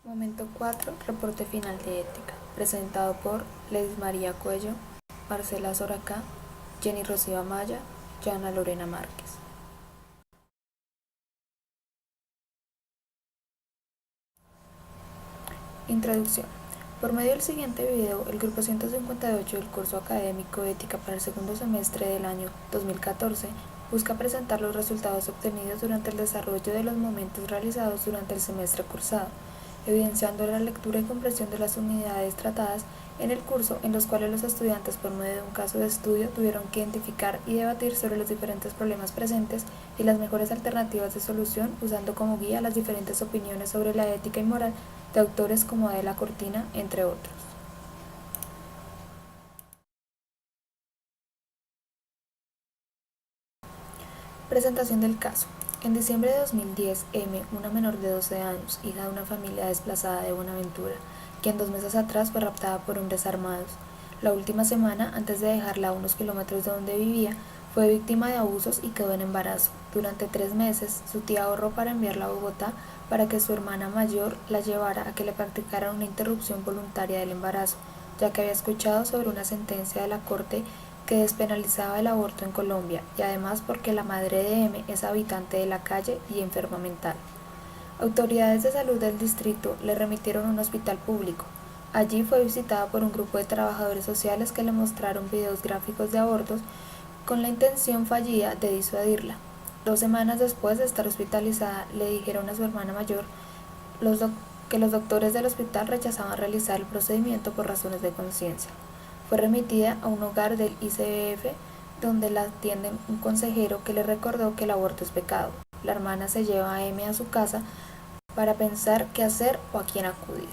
Momento 4. Reporte final de ética, presentado por Ledis María Cuello, Marcela Soracá, Jenny Rocío Amaya, Yana Lorena Márquez. Introducción. Por medio del siguiente video, el grupo 158 del curso académico Ética para el segundo semestre del año 2014 busca presentar los resultados obtenidos durante el desarrollo de los momentos realizados durante el semestre cursado, evidenciando la lectura y comprensión de las unidades tratadas en el curso, en los cuales los estudiantes, por medio de un caso de estudio, tuvieron que identificar y debatir sobre los diferentes problemas presentes y las mejores alternativas de solución, usando como guía las diferentes opiniones sobre la ética y moral de autores como Adela Cortina, entre otros. Presentación del caso. En diciembre de 2010, M, una menor de 12 años, hija de una familia desplazada de Buenaventura, quien 2 meses atrás fue raptada por hombres armados. La última semana, antes de dejarla a unos kilómetros de donde vivía, fue víctima de abusos y quedó en embarazo. Durante 3 meses, su tía ahorró para enviarla a Bogotá para que su hermana mayor la llevara a que le practicaran una interrupción voluntaria del embarazo, ya que había escuchado sobre una sentencia de la Corte que despenalizaba el aborto en Colombia, y además porque la madre de M es habitante de la calle y enferma mental. Autoridades de salud del distrito le remitieron a un hospital público. Allí fue visitada por un grupo de trabajadores sociales que le mostraron videos gráficos de abortos con la intención fallida de disuadirla. 2 semanas después de estar hospitalizada, le dijeron a su hermana mayor que los doctores del hospital rechazaban realizar el procedimiento por razones de conciencia. Fue remitida a un hogar del ICBF, donde la atiende un consejero que le recordó que el aborto es pecado. La hermana se lleva a M a su casa para pensar qué hacer o a quién acudir.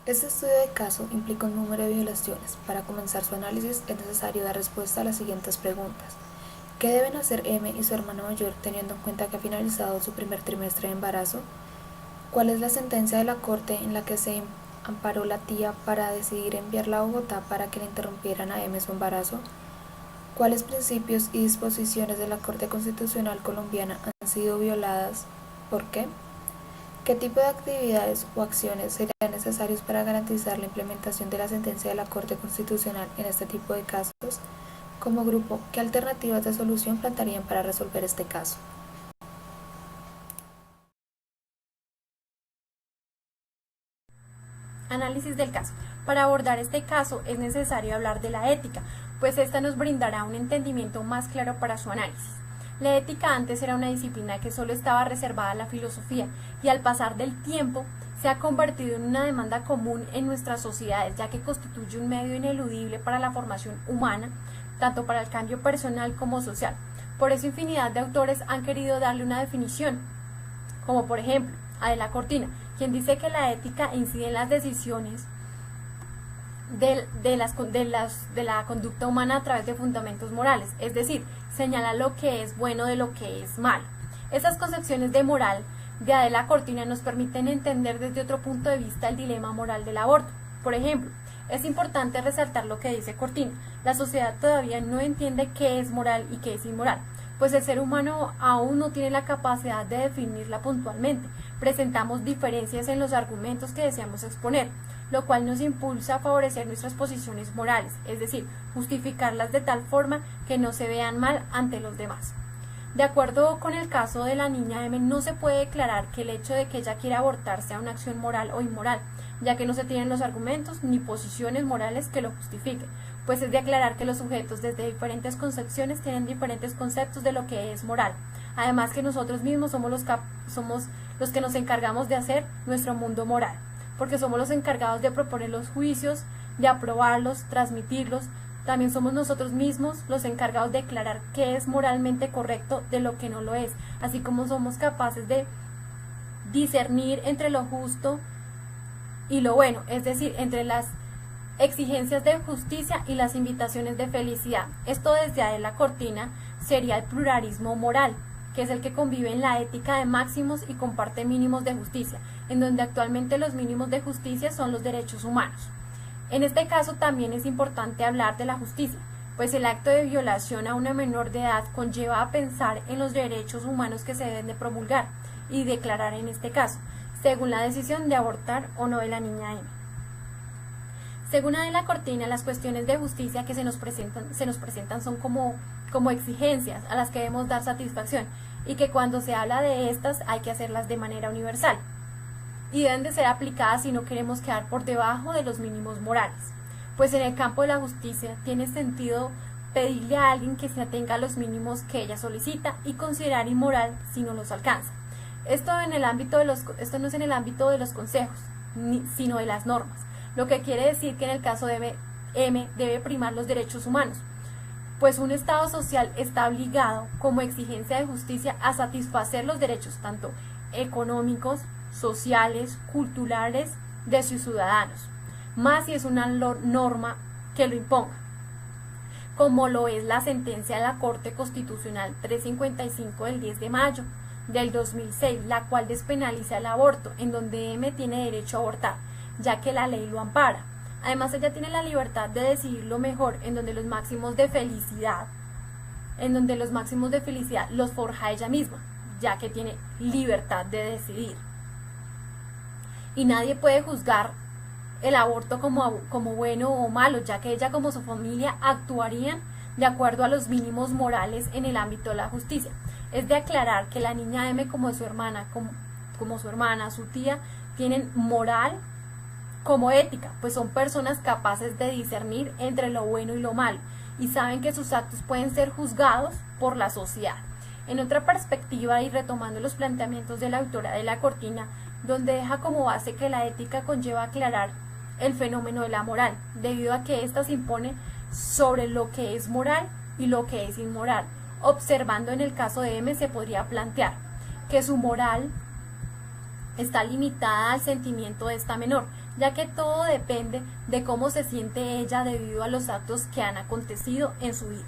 Este estudio de caso implica un número de violaciones. Para comenzar su análisis es necesario dar respuesta a las siguientes preguntas. ¿Qué deben hacer M y su hermana mayor teniendo en cuenta que ha finalizado su primer trimestre de embarazo? ¿Cuál es la sentencia de la Corte en la que se amparó la tía para decidir enviarla a Bogotá para que le interrumpieran a M su embarazo? ¿Cuáles principios y disposiciones de la Corte Constitucional colombiana han sido violadas? ¿Por qué? ¿Qué tipo de actividades o acciones serían necesarias para garantizar la implementación de la sentencia de la Corte Constitucional en este tipo de casos? Como grupo, ¿qué alternativas de solución plantearían para resolver este caso? Análisis del caso. Para abordar este caso es necesario hablar de la ética, pues esta nos brindará un entendimiento más claro para su análisis. La ética antes era una disciplina que solo estaba reservada a la filosofía y al pasar del tiempo se ha convertido en una demanda común en nuestras sociedades, ya que constituye un medio ineludible para la formación humana, tanto para el cambio personal como social. Por eso infinidad de autores han querido darle una definición, como por ejemplo Adela Cortina, quien dice que la ética incide en las decisiones de la conducta humana a través de fundamentos morales, es decir, señala lo que es bueno de lo que es malo. Estas concepciones de moral de Adela Cortina nos permiten entender desde otro punto de vista el dilema moral del aborto. Por ejemplo, es importante resaltar lo que dice Cortina: la sociedad todavía no entiende qué es moral y qué es inmoral, pues el ser humano aún no tiene la capacidad de definirla puntualmente. Presentamos diferencias en los argumentos que deseamos exponer, lo cual nos impulsa a favorecer nuestras posiciones morales, es decir, justificarlas de tal forma que no se vean mal ante los demás. De acuerdo con el caso de la niña M, no se puede declarar que el hecho de que ella quiera abortar sea una acción moral o inmoral, ya que no se tienen los argumentos ni posiciones morales que lo justifiquen, pues es de aclarar que los sujetos desde diferentes concepciones tienen diferentes conceptos de lo que es moral. Además que nosotros mismos somos los que nos encargamos de hacer nuestro mundo moral, porque somos los encargados de proponer los juicios, de aprobarlos, transmitirlos. También somos nosotros mismos los encargados de declarar qué es moralmente correcto de lo que no lo es, así como somos capaces de discernir entre lo justo y lo bueno, es decir, entre las exigencias de justicia y las invitaciones de felicidad. Esto desde Adela Cortina sería el pluralismo moral, que es el que convive en la ética de máximos y comparte mínimos de justicia, en donde actualmente los mínimos de justicia son los derechos humanos. En este caso también es importante hablar de la justicia, pues el acto de violación a una menor de edad conlleva a pensar en los derechos humanos que se deben de promulgar y declarar en este caso, según la decisión de abortar o no de la niña M. Según Adela Cortina, las cuestiones de justicia que se nos presentan son como exigencias a las que debemos dar satisfacción y que cuando se habla de estas hay que hacerlas de manera universal y deben de ser aplicadas si no queremos quedar por debajo de los mínimos morales. Pues en el campo de la justicia tiene sentido pedirle a alguien que se atenga a los mínimos que ella solicita y considerar inmoral si no los alcanza. Esto no es en el ámbito de los consejos, sino de las normas, lo que quiere decir que en el caso de M debe primar los derechos humanos, pues un Estado social está obligado como exigencia de justicia a satisfacer los derechos tanto económicos, sociales, culturales de sus ciudadanos, más si es una norma que lo imponga, como lo es la sentencia de la Corte Constitucional 355 del 10 de mayo del 2006, la cual despenaliza el aborto, en donde M tiene derecho a abortar, ya que la ley lo ampara. Además, ella tiene la libertad de decidir lo mejor, en donde los máximos de felicidad los forja ella misma, ya que tiene libertad de decidir. Y nadie puede juzgar el aborto como bueno o malo, ya que ella como su familia actuarían de acuerdo a los mínimos morales en el ámbito de la justicia. Es de aclarar que la niña M como su hermana, su tía, tienen moral como ética, pues son personas capaces de discernir entre lo bueno y lo malo y saben que sus actos pueden ser juzgados por la sociedad. En otra perspectiva y retomando los planteamientos de la autora de la Cortina, donde deja como base que la ética conlleva aclarar el fenómeno de la moral, debido a que ésta se impone sobre lo que es moral y lo que es inmoral. Observando en el caso de M se podría plantear que su moral está limitada al sentimiento de esta menor, ya que todo depende de cómo se siente ella debido a los actos que han acontecido en su vida.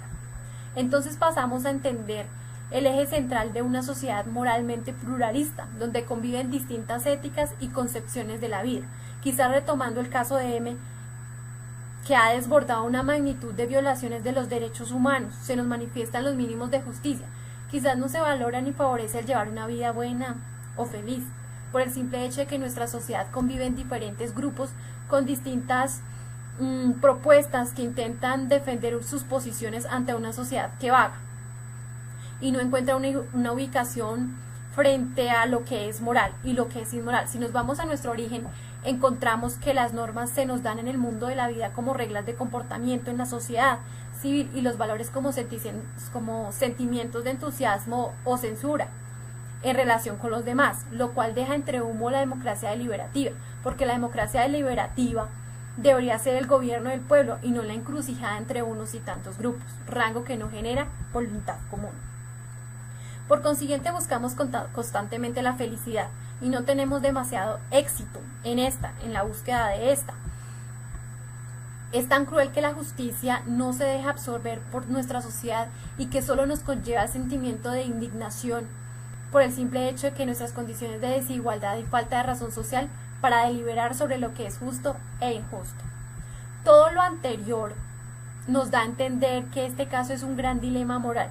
Entonces pasamos a entender el eje central de una sociedad moralmente pluralista, donde conviven distintas éticas y concepciones de la vida. Quizás retomando el caso de M, que ha desbordado una magnitud de violaciones de los derechos humanos, se nos manifiestan los mínimos de justicia. Quizás no se valora ni favorece el llevar una vida buena o feliz, por el simple hecho de que nuestra sociedad convive en diferentes grupos con distintas propuestas que intentan defender sus posiciones ante una sociedad que vaga y no encuentra una ubicación frente a lo que es moral y lo que es inmoral. Si nos vamos a nuestro origen, encontramos que las normas se nos dan en el mundo de la vida como reglas de comportamiento en la sociedad civil y los valores como sentimientos de entusiasmo o censura en relación con los demás, lo cual deja entre humo la democracia deliberativa, porque la democracia deliberativa debería ser el gobierno del pueblo y no la encrucijada entre unos y tantos grupos, rango que no genera voluntad común. Por consiguiente, buscamos constantemente la felicidad y no tenemos demasiado éxito en la búsqueda de esta. Es tan cruel que la justicia no se deja absorber por nuestra sociedad y que solo nos conlleva el sentimiento de indignación por el simple hecho de que nuestras condiciones de desigualdad y falta de razón social para deliberar sobre lo que es justo e injusto. Todo lo anterior nos da a entender que este caso es un gran dilema moral,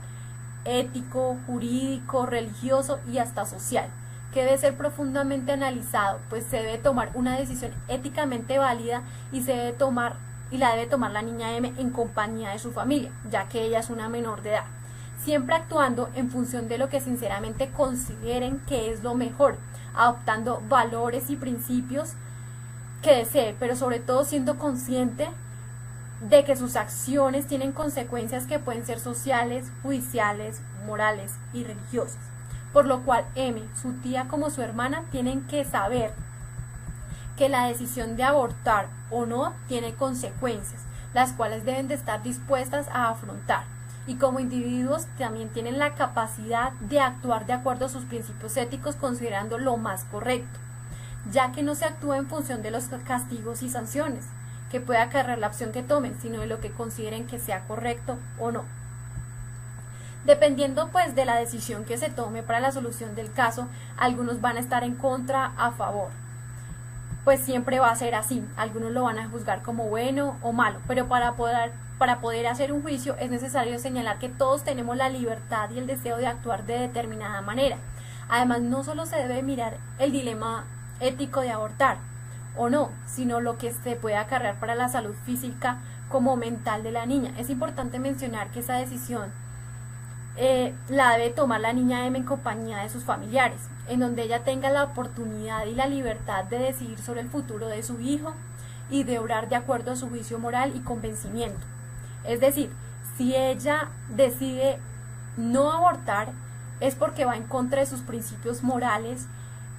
ético, jurídico, religioso y hasta social, que debe ser profundamente analizado, pues se debe tomar una decisión éticamente válida y la debe tomar la niña M en compañía de su familia, ya que ella es una menor de edad, siempre actuando en función de lo que sinceramente consideren que es lo mejor, adoptando valores y principios que desee, pero sobre todo siendo consciente de que sus acciones tienen consecuencias que pueden ser sociales, judiciales, morales y religiosas, por lo cual M, su tía como su hermana, tienen que saber que la decisión de abortar o no tiene consecuencias, las cuales deben de estar dispuestas a afrontar, y como individuos también tienen la capacidad de actuar de acuerdo a sus principios éticos considerando lo más correcto, ya que no se actúa en función de los castigos y sanciones, que pueda acarrear la opción que tomen, sino de lo que consideren que sea correcto o no. Dependiendo pues de la decisión que se tome para la solución del caso, algunos van a estar en contra, a favor. Pues siempre va a ser así, algunos lo van a juzgar como bueno o malo, pero para poder hacer un juicio es necesario señalar que todos tenemos la libertad y el deseo de actuar de determinada manera. Además, no solo se debe mirar el dilema ético de abortar o no, sino lo que se puede acarrear para la salud física como mental de la niña. Es importante mencionar que esa decisión la debe tomar la niña M en compañía de sus familiares, en donde ella tenga la oportunidad y la libertad de decidir sobre el futuro de su hijo y de obrar de acuerdo a su juicio moral y convencimiento. Es decir, si ella decide no abortar, es porque va en contra de sus principios morales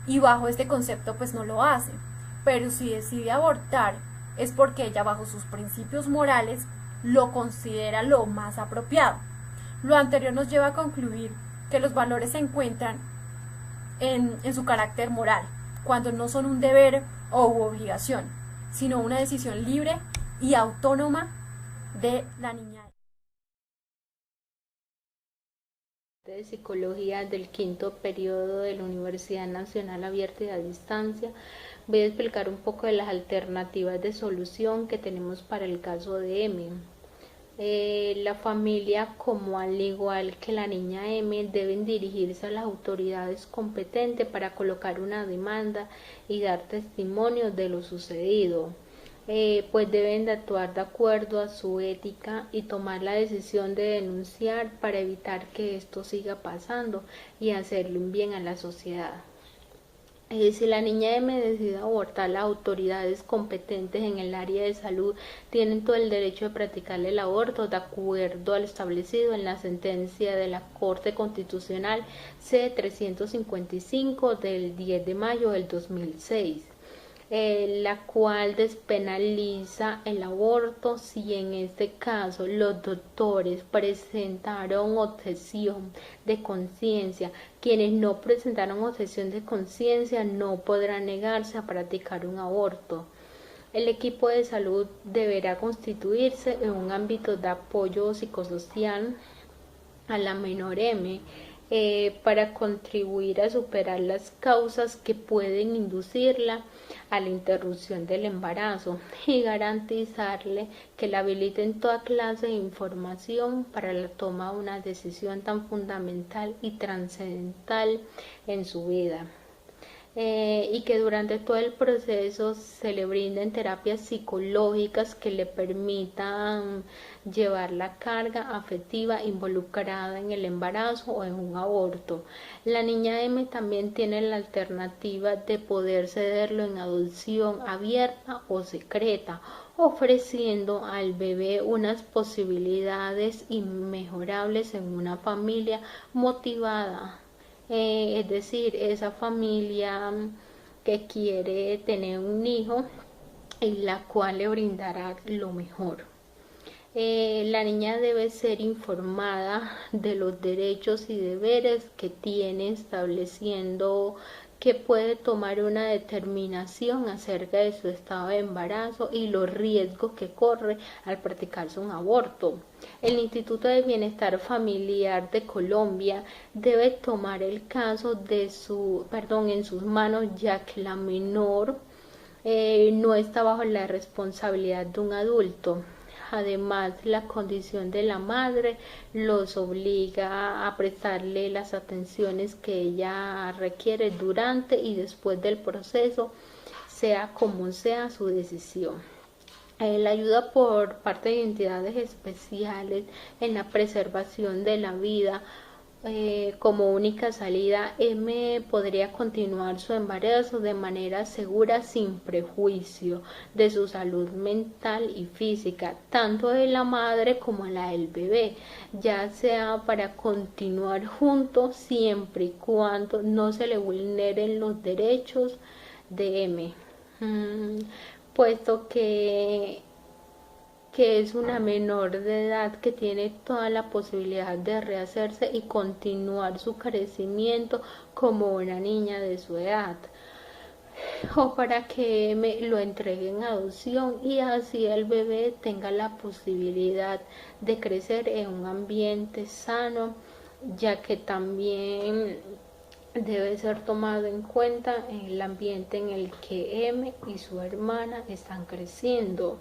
y bajo este concepto pues no lo hace. Pero si decide abortar, es porque ella bajo sus principios morales lo considera lo más apropiado. Lo anterior nos lleva a concluir que los valores se encuentran en su carácter moral, cuando no son un deber o obligación, sino una decisión libre y autónoma de la niña. De Psicología del quinto periodo de la Universidad Nacional Abierta y a Distancia, voy a explicar un poco de las alternativas de solución que tenemos para el caso de M. La familia, como al igual que la niña M, deben dirigirse a las autoridades competentes para colocar una demanda y dar testimonio de lo sucedido. Pues deben de actuar de acuerdo a su ética y tomar la decisión de denunciar para evitar que esto siga pasando y hacerle un bien a la sociedad. Si la niña M decide abortar, las autoridades competentes en el área de salud tienen todo el derecho de practicarle el aborto de acuerdo a lo establecido en la sentencia de la Corte Constitucional C-355 del 10 de mayo del 2006. La cual despenaliza el aborto si en este caso los doctores presentaron objeción de conciencia. Quienes no presentaron objeción de conciencia no podrán negarse a practicar un aborto. El equipo de salud deberá constituirse en un ámbito de apoyo psicosocial a la menor M, para contribuir a superar las causas que pueden inducirla a la interrupción del embarazo y garantizarle que le habiliten toda clase de información para la toma de una decisión tan fundamental y trascendental en su vida. Y que durante todo el proceso se le brinden terapias psicológicas que le permitan llevar la carga afectiva involucrada en el embarazo o en un aborto. La niña M también tiene la alternativa de poder cederlo en adopción abierta o secreta, ofreciendo al bebé unas posibilidades inmejorables en una familia motivada. Es decir, esa familia que quiere tener un hijo y la cual le brindará lo mejor. La niña debe ser informada de los derechos y deberes que tiene, estableciendo que puede tomar una determinación acerca de su estado de embarazo y los riesgos que corre al practicarse un aborto. El Instituto de Bienestar Familiar de Colombia debe tomar el caso en sus manos, ya que la menor no está bajo la responsabilidad de un adulto. Además, la condición de la madre los obliga a prestarle las atenciones que ella requiere durante y después del proceso, sea como sea su decisión. La ayuda por parte de entidades especiales en la preservación de la vida como única salida, M podría continuar su embarazo de manera segura sin prejuicio de su salud mental y física, tanto de la madre como la del bebé, ya sea para continuar juntos siempre y cuando no se le vulneren los derechos de M, puesto que es una menor de edad que tiene toda la posibilidad de rehacerse y continuar su crecimiento como una niña de su edad. o para que me lo entreguen en adopción y así el bebé tenga la posibilidad de crecer en un ambiente sano, ya que también debe ser tomado en cuenta el ambiente en el que M y su hermana están creciendo,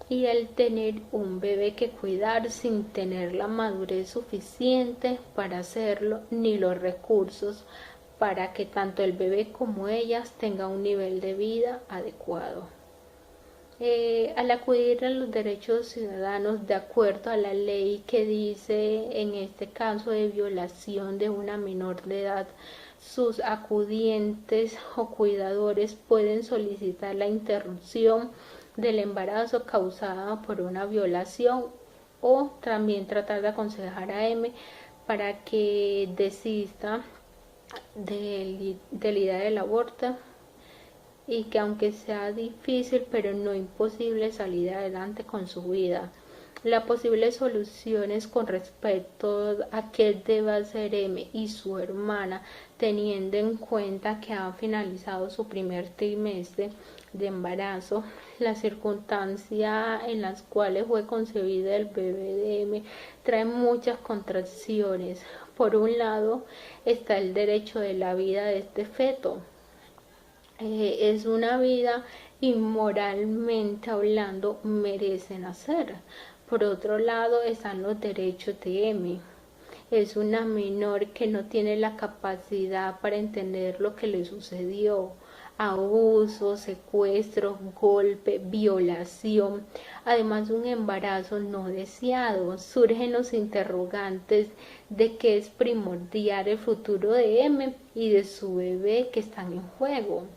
y el tener un bebé que cuidar sin tener la madurez suficiente para hacerlo ni los recursos para que tanto el bebé como ellas tengan un nivel de vida adecuado. Al acudir a los derechos ciudadanos de acuerdo a la ley que dice en este caso de violación de una menor de edad, sus acudientes o cuidadores pueden solicitar la interrupción del embarazo causada por una violación o también tratar de aconsejar a M para que desista de la idea del aborto, y que aunque sea difícil pero no imposible salir adelante con su vida. Las posibles soluciones con respecto a qué debe hacer M y su hermana, teniendo en cuenta que han finalizado su primer trimestre de embarazo, las circunstancias en las cuales fue concebida el bebé de M traen muchas contradicciones. Por un lado está el derecho de la vida de este feto. Es una vida y moralmente hablando merece nacer. Por otro lado están los derechos de M. Es una menor que no tiene la capacidad para entender lo que le sucedió: abuso, secuestro, golpe, violación, además de un embarazo no deseado. Surgen los interrogantes de que es primordial el futuro de M y de su bebé que están en juego.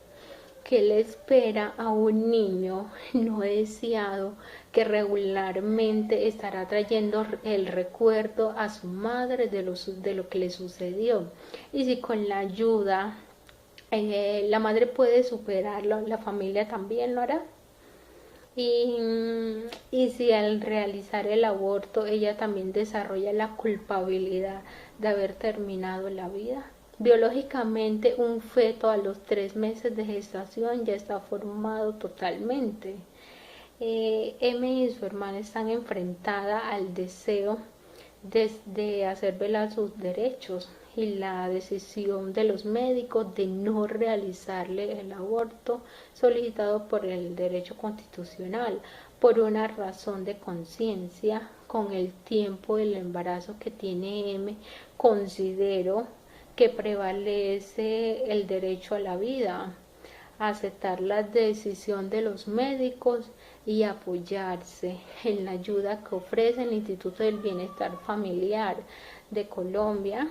¿Qué le espera a un niño no deseado que regularmente estará trayendo el recuerdo a su madre de lo que le sucedió? Y si con la ayuda la madre puede superarlo, la familia también lo hará. Y si al realizar el aborto ella también desarrolla la culpabilidad de haber terminado la vida. Biológicamente, un feto a los 3 meses de gestación ya está formado totalmente. M y su hermana están enfrentadas al deseo de hacer velar sus derechos y la decisión de los médicos de no realizarle el aborto solicitado por el derecho constitucional por una razón de conciencia. Con el tiempo del embarazo que tiene M, considero que prevalece el derecho a la vida, aceptar la decisión de los médicos y apoyarse en la ayuda que ofrece el Instituto del Bienestar Familiar de Colombia,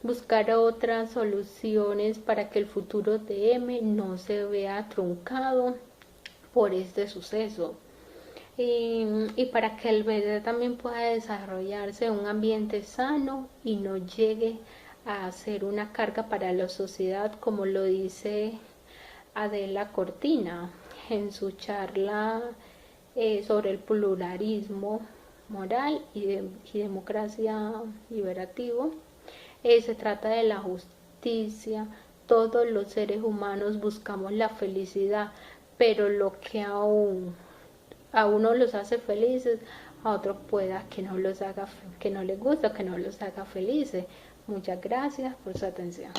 buscar otras soluciones para que el futuro de M no se vea truncado por este suceso. Y para que el bebé también pueda desarrollarse en un ambiente sano y no llegue a ser una carga para la sociedad, como lo dice Adela Cortina en su charla sobre el pluralismo moral y democracia liberativo. Se trata de la justicia. Todos los seres humanos buscamos la felicidad, pero lo que a uno los hace felices, a otro pueda que no los haga, que no les gusta, que no los haga felices. Muchas gracias por su atención.